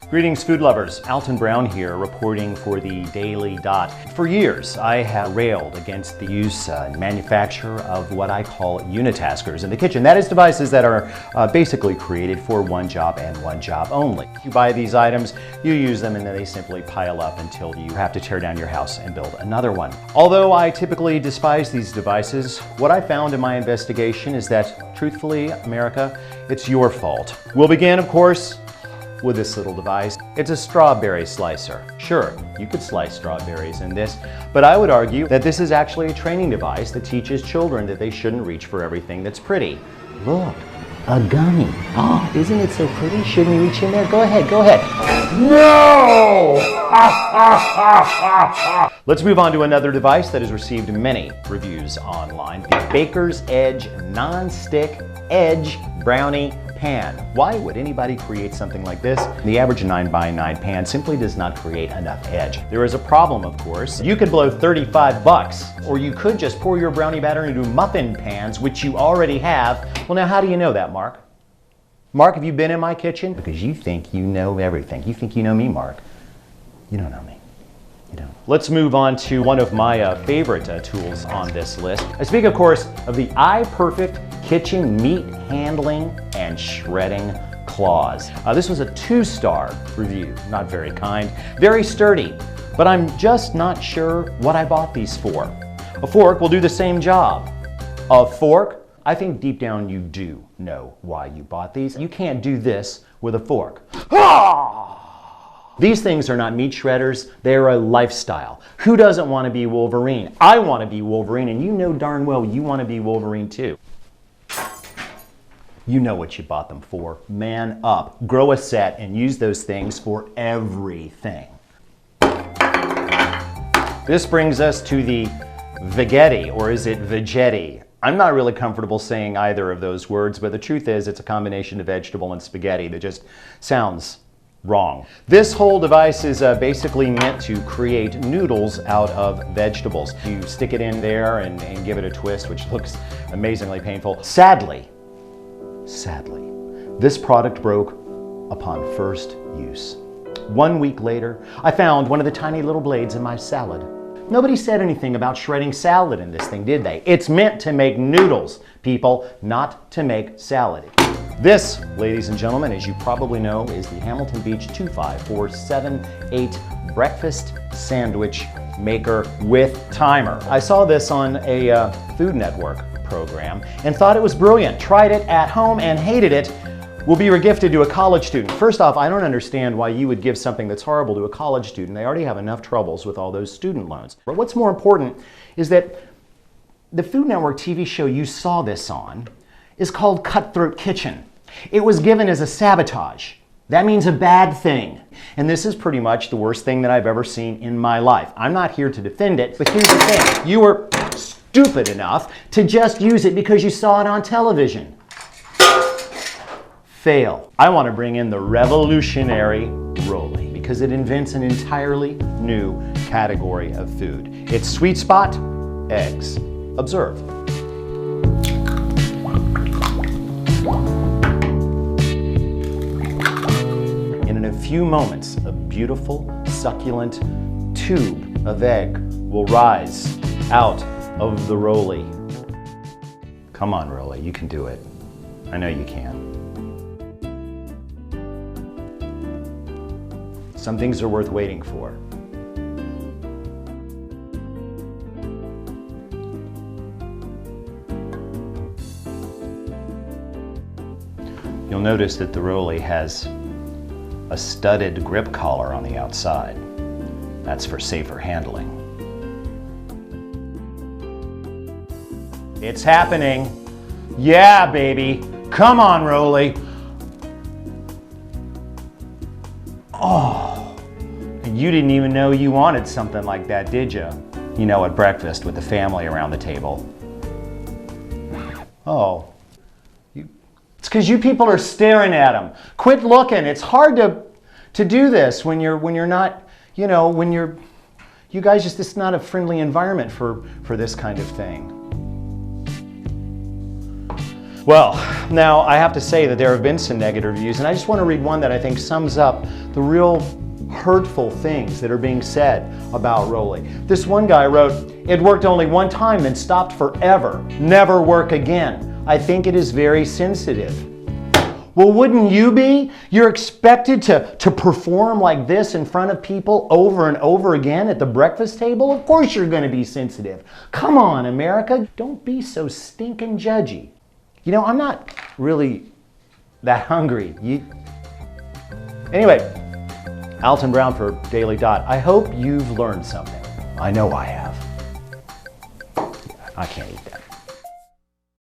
Greetings, food lovers. Alton Brown here, reporting for the Daily Dot. For years, I have railed against the use and manufacture of what I call unitaskers in the kitchen. That is, devices that are basically created for one job and one job only. You buy these items, you use them, and then they simply pile up until you have to tear down your house and build another one. Although I typically despise these devices, what I found in my investigation is that, truthfully, America, it's your fault. We'll begin, of course, with this little device. It's a strawberry slicer. Sure, you could slice strawberries in this, but I would argue that this is actually a training device that teaches children that they shouldn't reach for everything that's pretty. Look, a gummy. Oh, isn't it so pretty? Shouldn't you reach in there? Go ahead, go ahead. No! Let's move on to another device that has received many reviews online. The Baker's Edge Non-Stick Edge Brownie Pan. Why would anybody create something like this? The average 9x9 pan simply does not create enough edge. There is a problem, of course. You could blow 35 bucks, or you could just pour your brownie batter into muffin pans, which you already have. Well, now how do you know that, Mark? Mark, have you been in my kitchen? Because you think you know everything. You think you know me, Mark. You don't know me. You don't. Let's move on to one of my favorite tools on this list. I speak, of course, of the iPerfect Kitchen Meat Handling and Shredding Claws. This was a 2-star review, not very kind, very sturdy, but I'm just not sure what I bought these for. A fork will do the same job. A fork? I think deep down you do know why you bought these. You can't do this with a fork. These things are not meat shredders, they're a lifestyle. Who doesn't want to be Wolverine? I want to be Wolverine, and you know darn well you want to be Wolverine too. You know what you bought them for. Man up, grow a set, and use those things for everything. This brings us to the Vegetti, or is it Vegetti? I'm not really comfortable saying either of those words, but the truth is it's a combination of vegetable and spaghetti that just sounds wrong. This whole device is basically meant to create noodles out of vegetables. You stick it in there and give it a twist, which looks amazingly painful. Sadly, this product broke upon first use. 1 week later, I found one of the tiny little blades in my salad. Nobody said anything about shredding salad in this thing, did they? It's meant to make noodles, people, not to make salad. This, ladies and gentlemen, as you probably know, is the Hamilton Beach 25478 breakfast sandwich maker with timer. I saw this on a Food Network program and thought it was brilliant. Tried it at home and hated it. Will be regifted to a college student. First off, I don't understand why you would give something that's horrible to a college student. They already have enough troubles with all those student loans. But what's more important is that the Food Network TV show you saw this on is called Cutthroat Kitchen. It was given as a sabotage. That means a bad thing. And this is pretty much the worst thing that I've ever seen in my life. I'm not here to defend it, but here's the thing. You were stupid enough to just use it because you saw it on television. Fail. I want to bring in the revolutionary Rolly because it invents an entirely new category of food. Its sweet spot, eggs. Observe. In a few moments, a beautiful, succulent tube of egg will rise out of the Rolly. Come on, Rolly, you can do it. I know you can. Some things are worth waiting for. You'll notice that the Rolly has a studded grip collar on the outside. That's for safer handling. It's happening. Yeah, baby. Come on, Rolly. Oh, you didn't even know you wanted something like that, did you? You know, at breakfast with the family around the table. Oh, it's because you people are staring at them. Quit looking. It's hard to do this when you're not, you know, when you guys just, it's not a friendly environment for this kind of thing. Well, now I have to say that there have been some negative reviews, and I just want to read one that I think sums up the real hurtful things that are being said about Rolly. This one guy wrote, "It worked only one time and stopped forever. Never work again. I think it is very sensitive." Well, wouldn't you be? You're expected to perform like this in front of people over and over again at the breakfast table? Of course you're going to be sensitive. Come on, America. Don't be so stinking judgy. You know, I'm not really that hungry. Anyway, Alton Brown for Daily Dot. I hope you've learned something. I know I have. I can't eat that.